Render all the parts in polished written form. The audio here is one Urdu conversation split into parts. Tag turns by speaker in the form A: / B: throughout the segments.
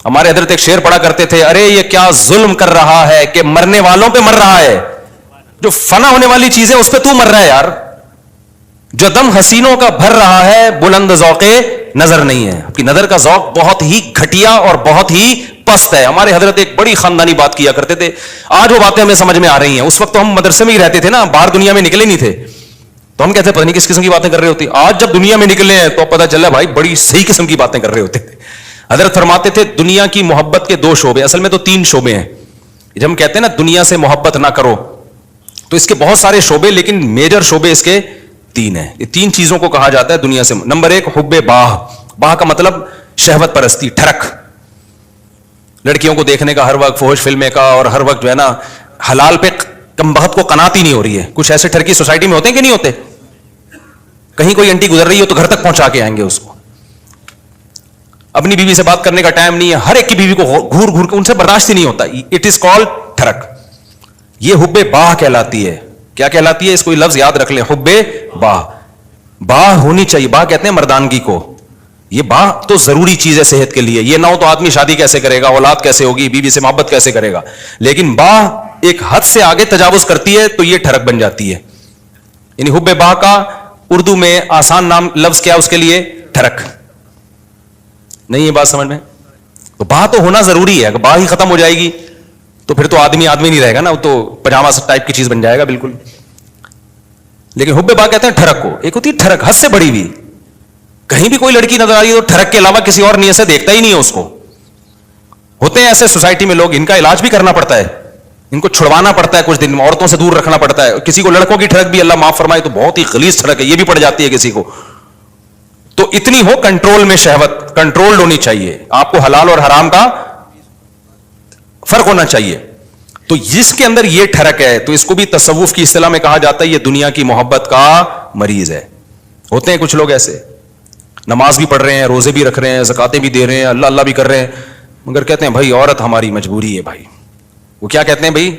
A: ہمارے حضرت ایک شعر پڑھا کرتے تھے, ارے یہ کیا ظلم کر رہا ہے کہ مرنے والوں پہ مر رہا ہے, جو فنا ہونے والی چیز ہے اس پہ تو مر رہا ہے یار, جو دم حسینوں کا بھر رہا ہے بلند ذوق نظر نہیں ہے. آپ کی نظر کا ذوق بہت ہی گھٹیا اور بہت ہی پست ہے. ہمارے حضرت ایک بڑی خاندانی بات کیا کرتے تھے, آج وہ باتیں ہمیں سمجھ میں آ رہی ہیں. اس وقت تو ہم مدرسے میں ہی رہتے تھے نا, باہر دنیا میں نکلے نہیں تھے, تو ہم کہتے ہیں پتہ نہیں کس قسم کی باتیں کر رہے ہوتی. آج جب دنیا میں نکلے ہیں تو پتہ چلا بھائی بڑی صحیح قسم کی باتیں کر رہے ہوتے تھے. حضرت فرماتے تھے دنیا کی محبت کے 2 شعبے, اصل میں تو 3 شعبے ہیں. جب ہم کہتے ہیں نا دنیا سے محبت نہ کرو, تو اس کے بہت سارے شعبے, لیکن میجر شعبے اس کے 3 ہیں. یہ 3 چیزوں کو کہا جاتا ہے دنیا سے. نمبر 1 حب باہ. باہ کا مطلب شہوت پرستی, ٹھڑک, لڑکیوں کو دیکھنے کا ہر وقت, فحش فلمیں کا, اور ہر وقت جو ہے نا حلال پہ کم بخت کو قناعت ہی نہیں ہو رہی ہے. کچھ ایسے ٹھرکی سوسائٹی میں ہوتے ہیں کہ نہیں ہوتے, کہیں کوئی انٹی گزر رہی ہو تو گھر تک پہنچا کے آئیں گے اس کو. اپنی بیوی سے بات کرنے کا ٹائم نہیں ہے, ہر ایک کی بیوی کو گھور گھور کے, ان سے برداشت ہی نہیں ہوتا. اٹ از کالڈ ٹھڑک. یہ حب باہ کہلاتی ہے. کیا کہلاتی ہے؟ اس کو لفظ یاد رکھ لیں, حب باہ. باہ ہونی چاہیے, باہ کہتے ہیں مردانگی کو. یہ باہ تو ضروری چیز ہے صحت کے لیے. یہ نہ ہو تو آدمی شادی کیسے کرے گا, اولاد کیسے ہوگی, بیوی سے محبت کیسے کرے گا. لیکن باہ ایک حد سے آگے تجاوز کرتی ہے تو یہ ٹھڑک بن جاتی ہے. یعنی حب باہ کا اردو میں آسان نام لفظ کیا اس کے لیے؟ ٹھڑک. نہیں یہ بات سمجھ میں؟ تو باہ تو ہونا ضروری ہے. اگر باہ ہی ختم ہو جائے گی تو پھر تو آدمی نہیں رہے گا نا, وہ تو پجامہ ٹائپ کی چیز بن جائے گا بالکل. لیکن حب باہ کہتے ہیں ٹھڑک کو. ایک ہوتی ہے ٹھڑک حد سے بڑی ہوئی, کہیں بھی کوئی لڑکی نظر آ رہی ہے تو ٹھڑک کے علاوہ کسی اور نیت سے دیکھتا ہی نہیں ہے اس کو. ہوتے ہیں ایسے سوسائٹی میں لوگ, ان کا علاج بھی کرنا پڑتا ہے, ان کو چھڑوانا پڑتا ہے کچھ دن, عورتوں سے دور رکھنا پڑتا ہے. کسی کو لڑکوں کی ٹھڑک بھی اللہ معاف فرمائے تو بہت ہی غلیظ ٹھڑک ہے, یہ بھی پڑ جاتی ہے کسی کو. تو اتنی ہو کنٹرول میں, شہوت کنٹرول ہونی چاہیے. آپ کو حلال اور حرام کا فرق ہونا چاہیے. تو جس کے اندر یہ ٹھڑک ہے تو اس کو بھی تصوف کی اصطلاح میں کہا جاتا ہے یہ دنیا کی محبت کا مریض ہے. ہوتے ہیں کچھ لوگ ایسے, نماز بھی پڑھ رہے ہیں, روزے بھی رکھ رہے ہیں, زکاتیں بھی دے رہے ہیں, اللہ اللہ بھی کر رہے ہیں, مگر کہتے ہیں بھائی عورت ہماری مجبوری ہے. بھائی وہ کیا کہتے ہیں بھائی,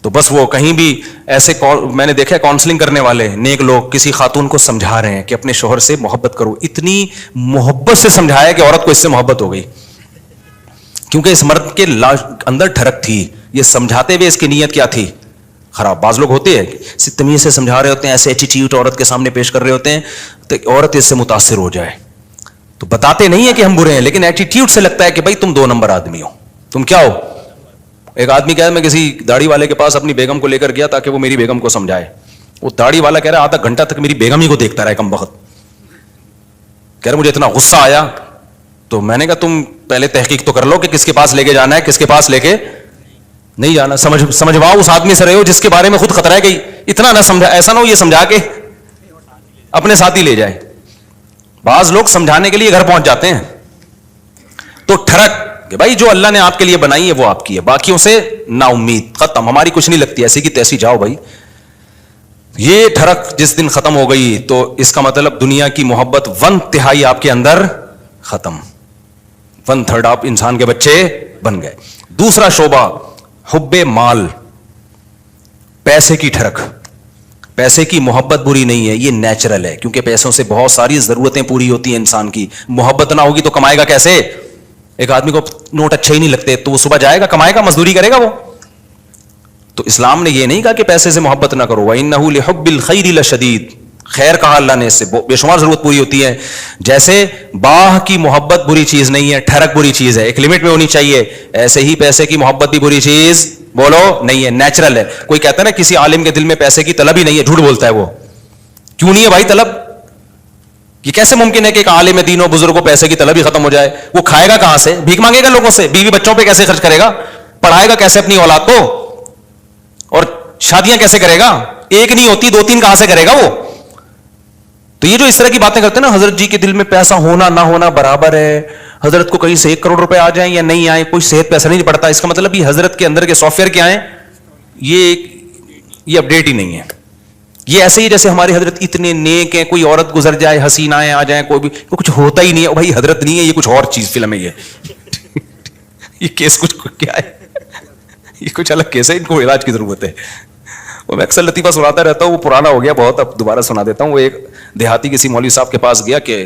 A: تو بس وہ کہیں بھی ایسے, میں نے دیکھا کاؤنسلنگ کرنے والے نیک لوگ کسی خاتون کو سمجھا رہے ہیں کہ اپنے شوہر سے محبت کرو. اتنی محبت سے سمجھایا کہ عورت کو اس سے محبت ہو گئی, کیونکہ اس مرد کے اندر ٹھڑک تھی. یہ سمجھاتے ہوئے اس کی نیت کیا تھی؟ خراب. بعض لوگ ہوتے ہیں تمیز سے سمجھا رہے ہوتے ہیں, ایسے ایٹیٹیوڈ عورت کے سامنے پیش کر رہے ہوتے ہیں تو عورت اس سے متاثر ہو جائے. تو بتاتے نہیں ہیں کہ ہم برے ہیں, لیکن ایٹیٹیوڈ سے لگتا ہے کہ بھائی تم 2 نمبر آدمی ہو, تم کیا ہو. ایک آدمی کہا میں کسی داڑھی والے کے پاس اپنی بیگم کو لے کر گیا تاکہ وہ میری بیگم کو سمجھائے. وہ داڑھی والا کہہ رہا آدھا گھنٹہ تک میری بیگم ہی کو دیکھتا رہا کم وقت. کہہ رہا مجھے اتنا غصہ آیا. تو میں نے کہا تم پہلے تحقیق تو کر لو کہ کس کے پاس لے کے جانا ہے, کس کے پاس لے کے نہیں جانا. سمجھواؤ اس آدمی سے رہے ہو جس کے بارے میں خود خطرہ ہے کہ اتنا نہ سمجھا, ایسا نہ ہو یہ سمجھا کے اپنے ساتھ ہی لے جائے. بعض لوگ سمجھانے کے لیے گھر پہنچ جاتے ہیں. تو ٹھڑک کہ بھائی جو اللہ نے آپ کے لیے بنائی ہے وہ آپ کی ہے, باقیوں سے نا امید, ختم, ہماری کچھ نہیں لگتی, ایسی کی تیسی جاؤ بھائی. یہ ٹھڑک جس دن ختم ہو گئی تو اس کا مطلب دنیا کی محبت 1/3 آپ کے اندر ختم, 1/3 آپ انسان کے بچے بن گئے. دوسرا شعبہ حب مال, پیسے کی ٹھڑک. پیسے کی محبت بری نہیں ہے, یہ نیچرل ہے, کیونکہ پیسوں سے بہت ساری ضرورتیں پوری ہوتی ہیں انسان کی. محبت نہ ہوگی تو کمائے گا کیسے؟ ایک آدمی کو نوٹ اچھے ہی نہیں لگتے تو وہ صبح جائے گا, کمائے گا, مزدوری کرے گا وہ. تو اسلام نے یہ نہیں کہا کہ پیسے سے محبت نہ کرو, وَإِنَّهُ لِحُبِّ الْخَيْرِ لَشَدِيدٌ, خیر کہا اللہ نے, اس سے بے شمار ضرورت پوری ہوتی ہے. جیسے باہ کی محبت بری چیز نہیں ہے, ٹھڑک بری چیز ہے, ایک لمٹ میں ہونی چاہیے, ایسے ہی پیسے کی محبت بھی بری چیز بولو نہیں ہے, نیچرل ہے. کوئی کہتا ہے نا کسی عالم کے دل میں پیسے کی طلب ہی نہیں ہے, جھوٹ بولتا ہے وہ. کیوں نہیں ہے بھائی طلب؟ یہ کیسے ممکن ہے کہ ایک عالم دین و بزرگ کو پیسے کی طلب ہی ختم ہو جائے؟ وہ کھائے گا کہاں سے؟ بھیک مانگے گا لوگوں سے؟ بیوی بچوں پہ کیسے خرچ کرے گا؟ پڑھائے گا کیسے اپنی اولاد کو؟ اور شادیاں کیسے کرے گا؟ ایک نہیں ہوتی, 2-3 کہاں سے کرے گا وہ؟ تو یہ جو اس طرح کی باتیں کرتے ہیں نا, حضرت جی کے دل میں پیسہ ہونا نہ ہونا برابر ہے, حضرت کو کہیں سے 1 کروڑ روپے آ جائیں یا نہیں آئے کوئی صحت پیسہ نہیں پڑتا, اس کا مطلب یہ حضرت کے اندر کے سافٹ ویئر کیا ہیں, یہ اپڈیٹ ہی نہیں ہے. یہ ایسے ہی جیسے ہماری حضرت اتنے نیک ہیں, کوئی عورت گزر جائے, حسینائیں آ جائیں, کوئی بھی کچھ ہوتا ہی نہیں ہے. بھائی حضرت نہیں ہے, یہ کچھ اور چیز فلم ہے. یہ کیس کچھ کیا ہے, یہ کچھ الگ کیس ہے, ان کو علاج کی ضرورت ہے. وہ میں اکثر لطیفہ سناتا رہتا ہوں, وہ پرانا ہو گیا بہت, اب دوبارہ سنا دیتا ہوں. وہ ایک دیہاتی کسی مولوی صاحب کے پاس گیا کہ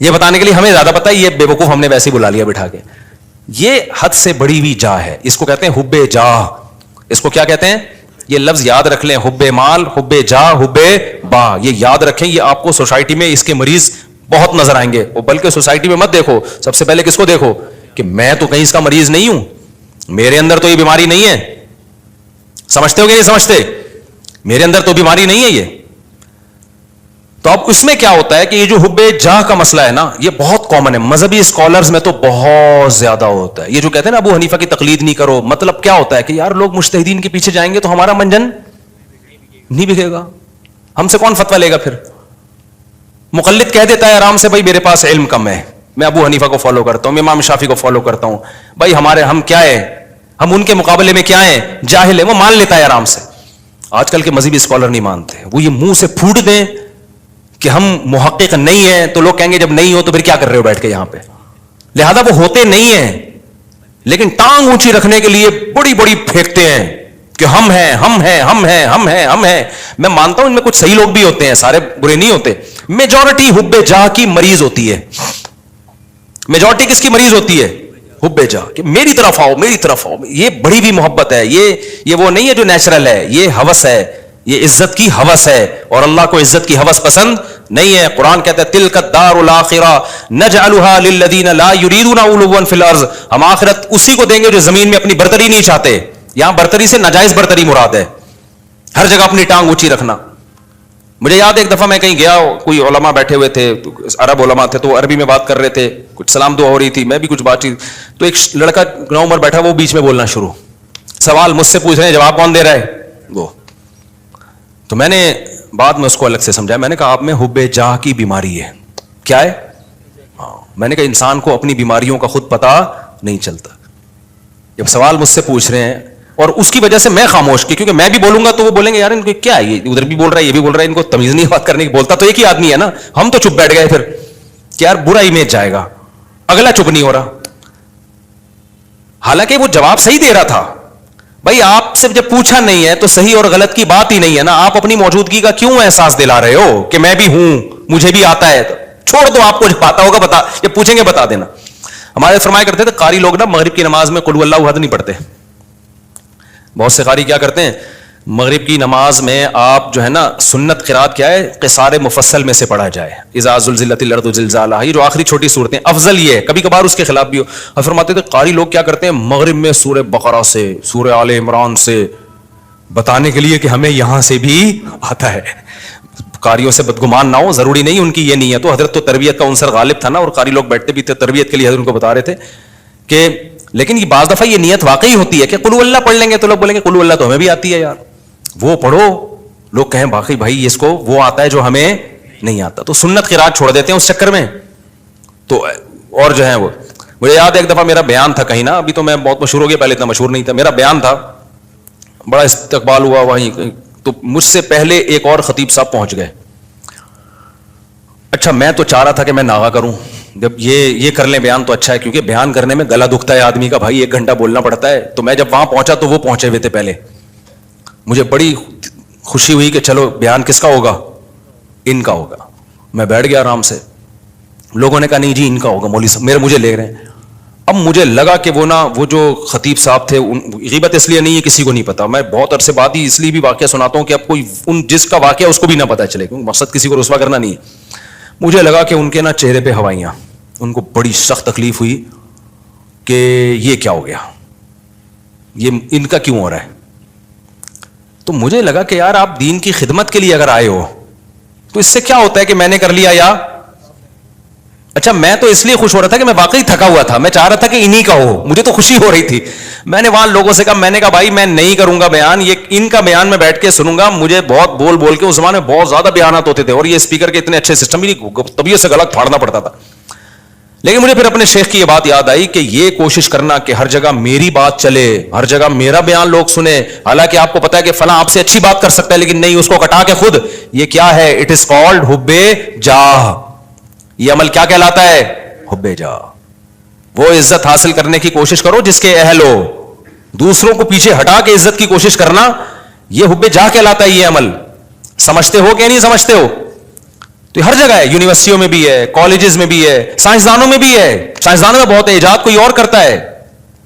A: یہ بتانے کے لیے ہمیں زیادہ پتا ہے، یہ بیوقوف ہم نے ویسے ہی بلا لیا بٹھا کے. یہ حد سے بڑی ہوئی جاہ ہے، اس کو کہتے ہیں حب جاہ. اس کو کیا کہتے ہیں؟ یہ لفظ یاد رکھ لیں، حب مال، حب جاہ، حب با، یہ یاد رکھیں. یہ آپ کو سوسائٹی میں اس کے مریض بہت نظر آئیں گے. اور بلکہ سوسائٹی میں مت دیکھو، سب سے پہلے کس کو دیکھو کہ میں تو کہیں اس کا مریض نہیں ہوں، میرے اندر تو یہ بیماری نہیں ہے. سمجھتے ہو کہ نہیں سمجھتے؟ میرے اندر تو بیماری نہیں ہے یہ. تو اب اس میں کیا ہوتا ہے کہ یہ جو حب جاہ کا مسئلہ ہے نا، یہ بہت کامن ہے مذہبی اسکالرز میں، تو بہت زیادہ ہوتا ہے. یہ جو کہتے ہیں نا ابو حنیفہ کی تقلید نہیں کرو، مطلب کیا ہوتا ہے کہ یار لوگ مجتہدین کے پیچھے جائیں گے تو ہمارا منجن نہیں بکے گا، ہم سے کون فتویٰ لے گا پھر. مقلد کہہ دیتا ہے آرام سے، بھائی میرے پاس علم کم ہے، میں ابو حنیفہ کو فالو کرتا ہوں، میں امام شافعی کو فالو کرتا ہوں، بھائی ہم کیا ہے، ہم ان کے مقابلے میں کیا ہیں، جاہل ہے. وہ مان لیتا ہے آرام سے. آج کل کے مذہبی اسکالر نہیں مانتے، وہ یہ منہ سے پھوٹ دیں کہ ہم محقق نہیں ہیں، تو لوگ کہیں گے جب نہیں ہو تو پھر کیا کر رہے ہو بیٹھ کے یہاں پہ. لہذا وہ ہوتے نہیں ہیں، لیکن ٹانگ اونچی رکھنے کے لیے بڑی بڑی پھینکتے ہیں کہ ہم ہیں ہم ہیں ہم ہیں ہم ہیں ہم ہیں. میں مانتا ہوں ان میں کچھ صحیح لوگ بھی ہوتے ہیں، سارے برے نہیں ہوتے. میجورٹی حب جاہ کی مریض ہوتی ہے. میجورٹی کس کی مریض ہوتی ہے؟ حب جاہ، کہ میری طرف آؤ میری طرف آؤ. یہ بڑی بھی محبت ہے، یہ وہ نہیں ہے جو نیچرل ہے، یہ ہوس ہے، یہ عزت کی ہوس ہے. اور اللہ کو عزت کی ہوس پسند نہیں ہے. قرآن کہتا ہے تلک الدار الاخرہ نجعلها للذین لا یریدون علوا فی الارض. ہم آخرت اسی کو دیں گے جو زمین میں اپنی برتری نہیں چاہتے. یہاں برتری سے ناجائز برتری مراد ہے، ہر جگہ اپنی ٹانگ اونچی رکھنا. مجھے یاد ہے ایک دفعہ میں کہیں گیا، کوئی علماء بیٹھے ہوئے تھے، عرب علماء تھے، تو عربی میں بات کر رہے تھے، کچھ سلام دعا ہو رہی تھی، میں بھی کچھ بات چیت. تو ایک لڑکا نو عمر بیٹھا، وہ بیچ میں بولنا شروع، سوال مجھ سے پوچھ رہے ہیں، جواب کون دے رہا ہے؟ وہ. تو میں نے بعد میں اس کو الگ سے سمجھایا، میں نے کہا آپ میں حب جاہ کی بیماری ہے. کیا ہے؟ ہاں، میں نے کہا انسان کو اپنی بیماریوں کا خود پتہ نہیں چلتا. جب سوال مجھ سے پوچھ رہے ہیں اور اس کی وجہ سے میں خاموش کی، کیونکہ میں بھی بولوں گا تو وہ بولیں گے یار ان کو کیا ہے، یہ ادھر بھی بول رہا ہے یہ بھی بول رہا ہے، ان کو تمیز نہیں بات کرنے کی. بولتا تو ایک ہی آدمی ہے نا. ہم تو چپ بیٹھ گئے پھر کہ یار برا امیج جائے گا، اگلا چپ نہیں ہو رہا. حالانکہ وہ جواب صحیح دے رہا تھا. بھائی آپ سے جب پوچھا نہیں ہے تو صحیح اور غلط کی بات ہی نہیں ہے نا. آپ اپنی موجودگی کا کیوں احساس دلا رہے ہو کہ میں بھی ہوں، مجھے بھی آتا ہے؟ چھوڑ دو، آپ کو جب آتا ہوگا بتا، جب پوچھیں گے بتا دینا. ہمارے فرمایا کرتے تھے قاری لوگ نا مغرب کی نماز میں قل اللہ احد نہیں پڑھتے. بہت سے قاری کیا کرتے ہیں مغرب کی نماز میں، آپ جو ہے نا سنت قرات کیا ہے، قصار مفصل میں سے پڑھا جائے، اذا زلزلت الارض زلزالہا، یہ جو آخری چھوٹی صورتیں افضل یہ ہے. کبھی کبھار اس کے خلاف بھی ہو. اور فرماتے تھے قاری لوگ کیا کرتے ہیں مغرب میں سورہ بقرہ سے، سورہ آل عمران سے، بتانے کے لیے کہ ہمیں یہاں سے بھی آتا ہے. قاریوں سے بدگمان نہ ہو، ضروری نہیں ان کی یہ نیت ہو. حضرت تو تربیت کا عنصر غالب تھا نا، اور قاری لوگ بیٹھتے بھی تھے تربیت کے لیے، حضرت ان کو بتا رہے تھے کہ لیکن یہ بعض دفعہ یہ نیت واقعی ہوتی ہے کہ قل اللہ پڑھ لیں گے تو لوگ بولیں گے قل اللہ تو ہمیں بھی آتی ہے یار، وہ پڑھو. لوگ کہیں باقی بھائی اس کو وہ آتا ہے جو ہمیں نہیں آتا، تو سنت قرات چھوڑ دیتے ہیں اس چکر میں. تو اور جو ہے وہ مجھے یاد ہے ایک دفعہ میرا بیان تھا کہیں نا، ابھی تو میں بہت مشہور ہو گیا، پہلے اتنا مشہور نہیں تھا. میرا بیان تھا، بڑا استقبال ہوا وہیں، تو مجھ سے پہلے ایک اور خطیب صاحب پہنچ گئے. اچھا میں تو چاہ رہا تھا کہ میں ناغا کروں، جب یہ کر لیں بیان تو اچھا ہے، کیونکہ بیان کرنے میں گلا دکھتا ہے آدمی کا، بھائی 1 گھنٹہ بولنا پڑتا ہے. تو میں جب وہاں پہنچا تو وہ پہنچے ہوئے تھے پہلے. مجھے بڑی خوشی ہوئی کہ چلو بیان کس کا ہوگا، ان کا ہوگا. میں بیٹھ گیا آرام سے. لوگوں نے کہا نہیں جی ان کا ہوگا، مولوی صاحب میرے مجھے لے رہے ہیں. اب مجھے لگا کہ وہ جو خطیب صاحب تھے، غیبت اس لیے نہیں ہے کسی کو نہیں پتا، میں بہت عرصے بعد ہی اس لیے بھی واقعہ سناتا ہوں کہ اب کوئی جس کا واقعہ اس کو بھی نہ پتا چلے، کیونکہ مقصد کسی کو رسوا کرنا نہیں ہے. مجھے لگا کہ ان کے نا چہرے پہ ہوائیاں، ان کو بڑی سخت تکلیف ہوئی کہ یہ کیا ہو گیا، یہ ان کا کیوں ہو رہا ہے. تو مجھے لگا کہ یار آپ دین کی خدمت کے لیے اگر آئے ہو تو اس سے کیا ہوتا ہے کہ میں نے کر لیا یا اچھا. میں تو اس لیے خوش ہو رہا تھا کہ میں واقعی تھکا ہوا تھا، میں چاہ رہا تھا کہ انہی کا ہو، مجھے تو خوشی ہو رہی تھی. میں نے وہاں لوگوں سے کہا، میں نے کہا بھائی میں نہیں کروں گا بیان، یہ ان کا بیان میں بیٹھ کے سنوں گا. مجھے بہت بول بول کے اس زمانے میں بہت زیادہ بیانات ہوتے تھے، اور یہ اسپیکر کے اتنے اچھے سسٹم بھی نہیں، طبیعت سے غلط پھاڑنا پڑتا تھا. لیکن مجھے پھر اپنے شیخ کی یہ بات یاد آئی کہ یہ کوشش کرنا کہ ہر جگہ میری بات چلے، ہر جگہ میرا بیان لوگ سنیں، حالانکہ آپ کو پتا ہے کہ فلاں آپ سے اچھی بات کر سکتا ہے لیکن نہیں، اس کو کٹا کے خود. یہ کیا ہے؟ اٹ از کالڈ حب جاہ. یہ عمل کیا کہلاتا ہے؟ حب جاہ. وہ عزت حاصل کرنے کی کوشش کرو جس کے اہل ہو، دوسروں کو پیچھے ہٹا کے عزت کی کوشش کرنا، یہ حب جاہ کہلاتا ہے. یہ عمل سمجھتے ہو کہ نہیں سمجھتے ہو؟ تو ہر جگہ ہے, یونیورسٹیوں میں بھی ہے, کالجز میں بھی ہے, سائنسدانوں میں بھی ہے. سائنسدانوں میں بہت ہے, ایجاد کوئی اور کرتا ہے,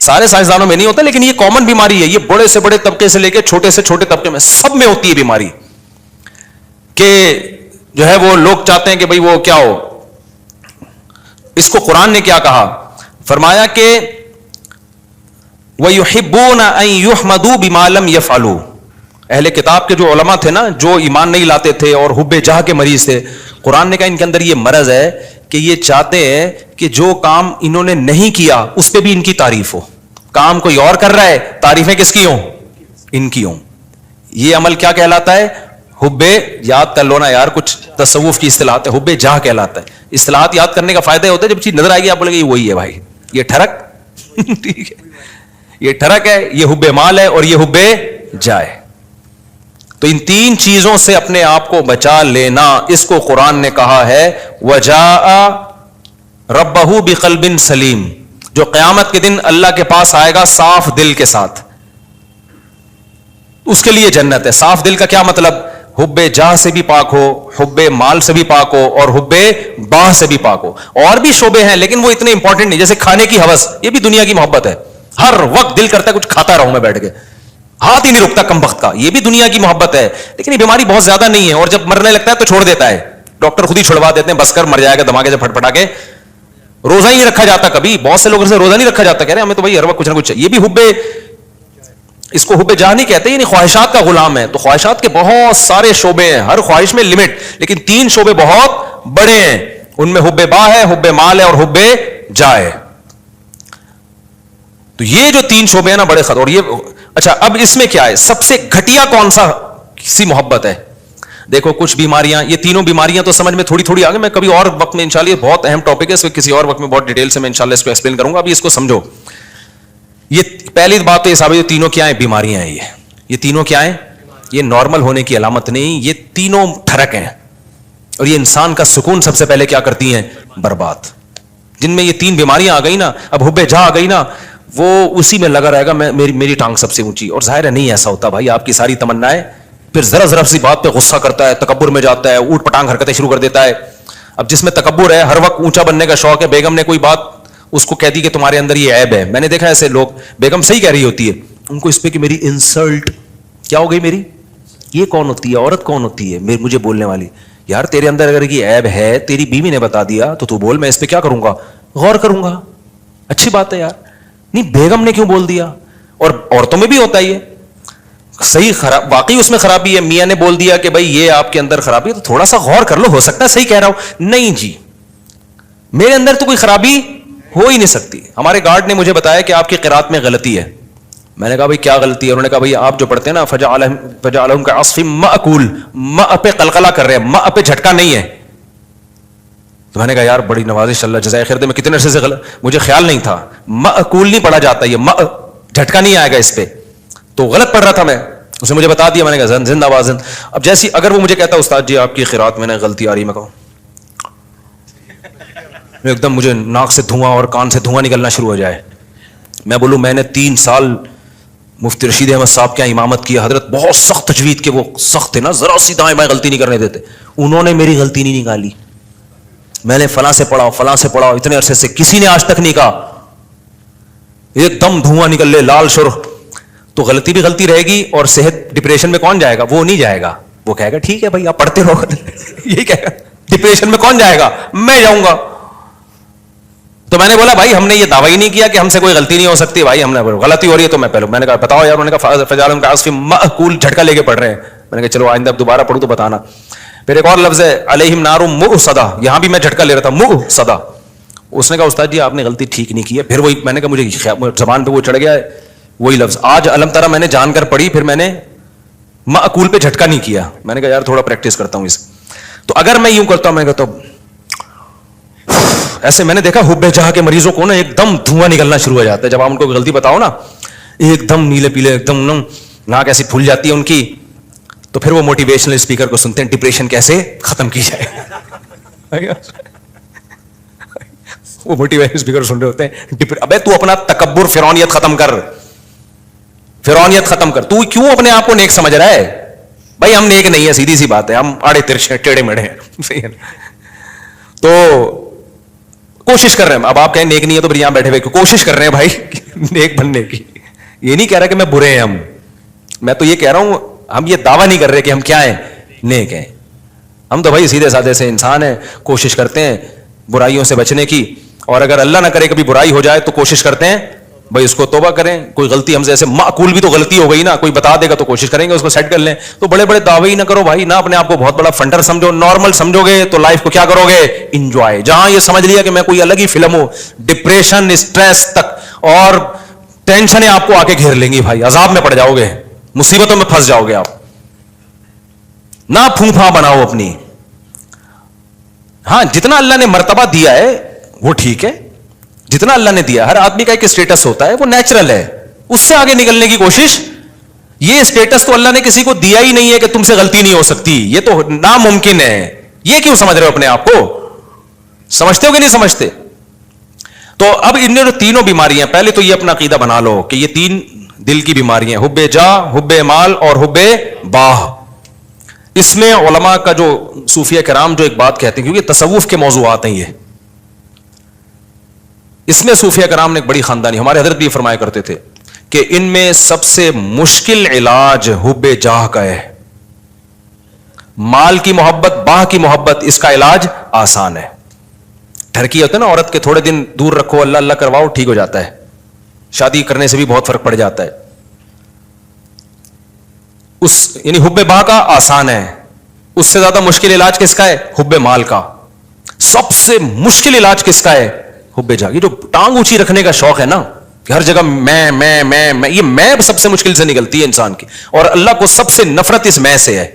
A: سارے سائنسدانوں میں نہیں ہوتا, لیکن یہ کامن بیماری ہے, یہ بڑے سے بڑے طبقے سے لے کے چھوٹے سے چھوٹے طبقے میں سب میں ہوتی ہے بیماری, کہ جو ہے وہ لوگ چاہتے ہیں کہ بھئی وہ کیا ہو. اس کو قرآن نے کیا کہا, فرمایا کہ وَيُحِبُّونَ أَن يُحْمَدُوا بِمَا لَمْ يَفْعَلُوا. اہل کتاب کے جو علماء تھے نا, جو ایمان نہیں لاتے تھے اور حب جاہ کے مریض تھے, قرآن نے کہا ان کے اندر یہ مرض ہے کہ یہ چاہتے ہیں کہ جو کام انہوں نے نہیں کیا اس پہ بھی ان کی تعریف ہو. کام کوئی اور کر رہا ہے, تعریفیں کس کی ہوں, ان کی ہوں. یہ عمل کیا کہلاتا ہے, حب, یاد کر لو نا یار, کچھ تصوف کی اصطلاحات ہے, حب جاہ کہلاتا ہے. اصطلاحات یاد کرنے کا فائدہ ہوتا ہے جب چیز نظر آئے گی آپ بولے گے وہی ہے بھائی, یہ ٹھڑک ٹھیک ہے, یہ ٹھڑک ہے, یہ حب مال ہے اور یہ حب جائے. تو ان تین چیزوں سے اپنے آپ کو بچا لینا, اس کو قرآن نے کہا ہے وَجَاءَ رَبَّهُ بِقَلْبٍ سَلِيمٍ, جو قیامت کے دن اللہ کے پاس آئے گا صاف دل کے ساتھ, اس کے لیے جنت ہے. صاف دل کا کیا مطلب, حب جاہ سے بھی پاک ہو, حب مال سے بھی پاک ہو اور حب باہ سے بھی پاک ہو. اور بھی شعبے ہیں لیکن وہ اتنے امپورٹنٹ نہیں, جیسے کھانے کی ہوس, یہ بھی دنیا کی محبت ہے, ہر وقت دل کرتا ہے کچھ کھاتا رہوں میں بیٹھ کے, ہاتھ ہی نہیں رکتا کم وقت کا, یہ بھی دنیا کی محبت ہے. لیکن یہ بیماری بہت زیادہ نہیں ہے, اور جب مرنے لگتا ہے تو چھوڑ دیتا ہے, ڈاکٹر خود ہی چھڑوا دیتے ہیں, بس کر مر جائے گا دماغے سے پھٹ پھٹا کے. روزہ ہی نہیں رکھا جاتا کبھی, بہت سے لوگوں سے روزہ نہیں رکھا جاتا, کہہ رہے ہیں ہمیں تو بھائی ہر وقت کچھ نہ کچھ. یہ بھی حب, اس کو حب جاہ نہیں کہتے, یعنی خواہشات کا غلام ہے. تو خواہشات کے بہت سارے شعبے ہیں, ہر خواہش میں لمٹ, لیکن تین شعبے بہت بڑے ہیں, ان میں حب باہ ہے, حب مال ہے اور حب جاہ ہے. تو یہ جو تین شعبے ہیں نا بڑے خطر. اور یہ اچھا, اب اس میں کیا ہے, سب سے گھٹیا کون سا سی محبت ہے. دیکھو کچھ بیماریاں, یہ تینوں بیماریاں تو سمجھ میں تھوڑی تھوڑی آگے, میں کبھی اور وقت میں انشاءاللہ, یہ بہت اہم ٹاپک ہے, اس کو کسی اور وقت میں بہت ڈیٹیل سے میں انشاءاللہ اس کو ایکسپلین کروں گا. ابھی اس کو سمجھو. یہ پہلی بات تو یہ صاحب, یہ تینوں کیا ہیں, بیماریاں ہیں. یہ تینوں کیا ہیں, یہ نارمل ہونے کی علامت نہیں, یہ تینوں ٹھڑک ہیں, اور یہ انسان کا سکون سب سے پہلے کیا کرتی ہیں, برباد. جن میں یہ تین بیماریاں آ گئی نا, اب حب جاہ آ گئی نا, وہ اسی میں لگا رہے گا, میری ٹانگ سب سے اونچی. اور ظاہر ہے نہیں ایسا ہوتا بھائی, آپ کی ساری تمنائیں, پھر ذرا ذرا سی بات پہ غصہ کرتا ہے, تکبر میں جاتا ہے, اوٹ پٹانگ حرکتیں شروع کر دیتا ہے. اب جس میں تکبر ہے, ہر وقت اونچا بننے کا شوق ہے, بیگم نے کوئی بات اس کو کہہ دی کہ تمہارے اندر یہ عیب ہے. میں نے دیکھا ایسے لوگ, بیگم صحیح کہہ رہی ہوتی ہے, ان کو اس پہ کہ میری انسلٹ کیا ہو گئی, میری یہ کون ہوتی ہے, عورت کون ہوتی ہے مجھے بولنے والی. یار تیرے اندر اگر یہ عیب ہے, تیری بیوی نے بتا دیا تو بول, میں اس پہ کیا کروں گا, غور کروں گا. اچھی بات ہے یار, نہیں بیگم نے کیوں بول دیا. اور عورتوں میں بھی ہوتا ہے یہ, صحیح خراب, واقعی اس میں خرابی ہے, میاں نے بول دیا کہ بھائی یہ آپ کے اندر خرابی ہے, تو تھوڑا سا غور کر لو, ہو سکتا ہے صحیح کہہ رہا ہوں. نہیں جی, میرے اندر تو کوئی خرابی ہو ہی نہیں سکتی. ہمارے گارڈ نے مجھے بتایا کہ آپ کی قرات میں غلطی ہے. میں نے کہا بھائی کیا غلطی ہے. انہوں نے کہا بھائی آپ جو پڑھتے ہیں نا, فجعلہم کعصف مأکول, ماء پہ قلقلہ کر رہے ہیں, ماء پہ جھٹکا نہیں ہے. تو میں نے کہا یار بڑی نوازش, اللہ جزائے خیر دے, میں کتنے عرصے سے مجھے خیال نہیں تھا, مأکول نہیں پڑھا جاتا, یہ ماء جھٹکا نہیں آئے گا اس پہ, تو غلط پڑھ رہا تھا میں. اس نے مجھے بتا دیا, میں نے کہا زندہ باد زند. اب جیسی اگر وہ مجھے کہتا استاد جی آپ کی قرات میں نے غلطی آ رہی, میں کہوں ایک دم مجھے ناک سے دھواں اور کان سے دھواں نکلنا شروع ہو جائے. میں بولوں میں نے 3 سال مفتی رشید احمد صاحب کے امامت کی, حضرت بہت سخت تجوید کے, وہ سخت تھے نا, ذرا سی دائیں بائیں غلطی نہیں کرنے دیتے. انہوں نے میری غلطی نہیں نکالی. میں نے فلاں سے پڑھا, فلاں سے پڑھا, اتنے عرصے سے کسی نے آج تک نہیں کہا, ایک دم دھواں نکل لے لال سرخ. تو غلطی بھی غلطی رہے گی, اور صحت ڈپریشن میں کون جائے گا, وہ نہیں جائے گا. وہ کہے گا ٹھیک ہے بھائی آپ پڑھتے رہو, یہی کہے گا. ڈپریشن میں کون جائے گا, میں جاؤں گا. تو میں نے بولا بھائی ہم نے یہ دعویٰ ہی نہیں کیا کہ ہم سے کوئی غلطی نہیں ہو سکتی, بھائی ہم نے غلطی ہو رہی ہے تو میں نے کہا بتاؤ یار. انہوں نے کہا فجعلہم کعصف مأکول, جھٹکا لے کے پڑھ رہے ہیں. میں نے کہا چلو آئندہ دوبارہ پڑھوں تو بتانا. پھر ایک اور لفظ ہے علیہم نار مؤصدہ, یہاں بھی میں جھٹکا لے رہا تھا, مؤصدہ. اس نے کہا استاد جی آپ نے غلطی ٹھیک نہیں کی ہے. پھر وہی میں نے کہا مجھے زبان پہ وہ چڑھ گیا ہے وہی لفظ. آج علم ترا میں نے جان کر پڑھی, پھر میں نے مأکول پہ جھٹکا نہیں کیا. میں نے کہا یار تھوڑا پریکٹس کرتا ہوں اس. تو اگر میں یوں کرتا ہوں, میں کہتا ہوں ایسے, میں نے دیکھا حب جاہ کے مریضوں کو نا ایک دم دھواں نکلنا شروع ہو جاتا ہے. جب آپ ان کو غلطی بتاؤ نا, ایک دم نیلے پیلے, ایک دم ناک ایسی پھول جاتی ہے ان کی. تو پھر وہ موٹیویشنل اسپیکر کو سنتے ہیں, ڈپریشن کیسے ختم کی جائے. وہ موٹیویشنل اسپیکر سن رہے ہوتے ہیں, ابے تو اپنا تکبر فرعونیت ختم کر, فرعونیت ختم کر. تو کیوں اپنے آپ کو نیک سمجھ رہا ہے, بھائی ہم نیک نہیں ہے، سیدھی سی بات ہے، ہم آڑے ترچھے ٹیڑے میڑے ہیں، صحیح ہے نا؟ تو کوشش کر رہے ہیں. اب آپ کہیں نیک نہیں ہے تو پھر یہاں بیٹھے ہوئے کوشش کر رہے ہیں بھائی نیک بننے کی. یہ نہیں کہہ رہا کہ میں برے ہیں ہم، میں تو یہ کہہ رہا ہوں ہم یہ دعویٰ نہیں کر رہے کہ ہم کیا ہیں، نیک ہیں. ہم تو بھائی سیدھے سادے سے انسان ہیں، کوشش کرتے ہیں برائیوں سے بچنے کی، اور اگر اللہ نہ کرے کبھی برائی ہو جائے تو کوشش کرتے ہیں بھائی اس کو توبہ کریں. کوئی غلطی ہم سے ایسے معقول بھی تو غلطی ہو گئی نا، کوئی بتا دے گا تو کوشش کریں گے اس کو سیٹ کر لیں. تو بڑے بڑے دعوے ہی نہ کرو بھائی، نہ اپنے آپ کو بہت بڑا فنڈر سمجھو. نارمل سمجھو گے تو لائف کو کیا کرو گے، انجوائے. جہاں یہ سمجھ لیا کہ میں کوئی الگ ہی فلم ہوں، ڈپریشن، اسٹریس تک اور ٹینشنیں آپ کو آ کے گھیر لیں گی بھائی، عذاب میں پڑ جاؤ گے، مصیبتوں میں پھنس جاؤ گے آپ. نہ پھونپھا بناؤ اپنی. ہاں جتنا اللہ نے مرتبہ دیا ہے وہ ٹھیک ہے، جتنا اللہ نے دیا. ہر آدمی کا ایک اسٹیٹس ہوتا ہے، وہ نیچرل ہے، اس سے آگے نکلنے کی کوشش. یہ اسٹیٹس تو اللہ نے کسی کو دیا ہی نہیں ہے کہ تم سے غلطی نہیں ہو سکتی، یہ تو ناممکن ہے. یہ کیوں سمجھ رہے ہو اپنے آپ کو؟ سمجھتے ہو کہ نہیں سمجھتے؟ تو اب ان جو تینوں بیماریاں، پہلے تو یہ اپنا عقیدہ بنا لو کہ یہ تین دل کی بیماریاں، حب جاہ، حب مال اور حب باہ. اس میں علماء کا جو صوفیہ کرام جو ایک بات کہتے ہیں، کیونکہ تصوف کے موضوعات ہیں یہ، اس میں صوفیہ کرام نے ایک بڑی خاندانی، ہمارے حضرت بھی فرمایا کرتے تھے کہ ان میں سب سے مشکل علاج حب جاہ کا ہے. مال کی محبت، باہ کی محبت، اس کا علاج آسان ہے. ٹھرکی ہوتا ہے نا عورت کے، تھوڑے دن دور رکھو، اللہ اللہ کرواؤ، ٹھیک ہو جاتا ہے. شادی کرنے سے بھی بہت فرق پڑ جاتا ہے. یعنی حب باہ کا آسان ہے. اس سے زیادہ مشکل علاج کس کا ہے؟ حب مال کا. سب سے مشکل علاج کس کا ہے؟ حب جاہ. یہ جو ٹانگ اونچی رکھنے کا شوق ہے نا کہ ہر جگہ میں، یہ میں سب سے مشکل سے نکلتی ہے انسان کی، اور اللہ کو سب سے نفرت اس میں سے ہے.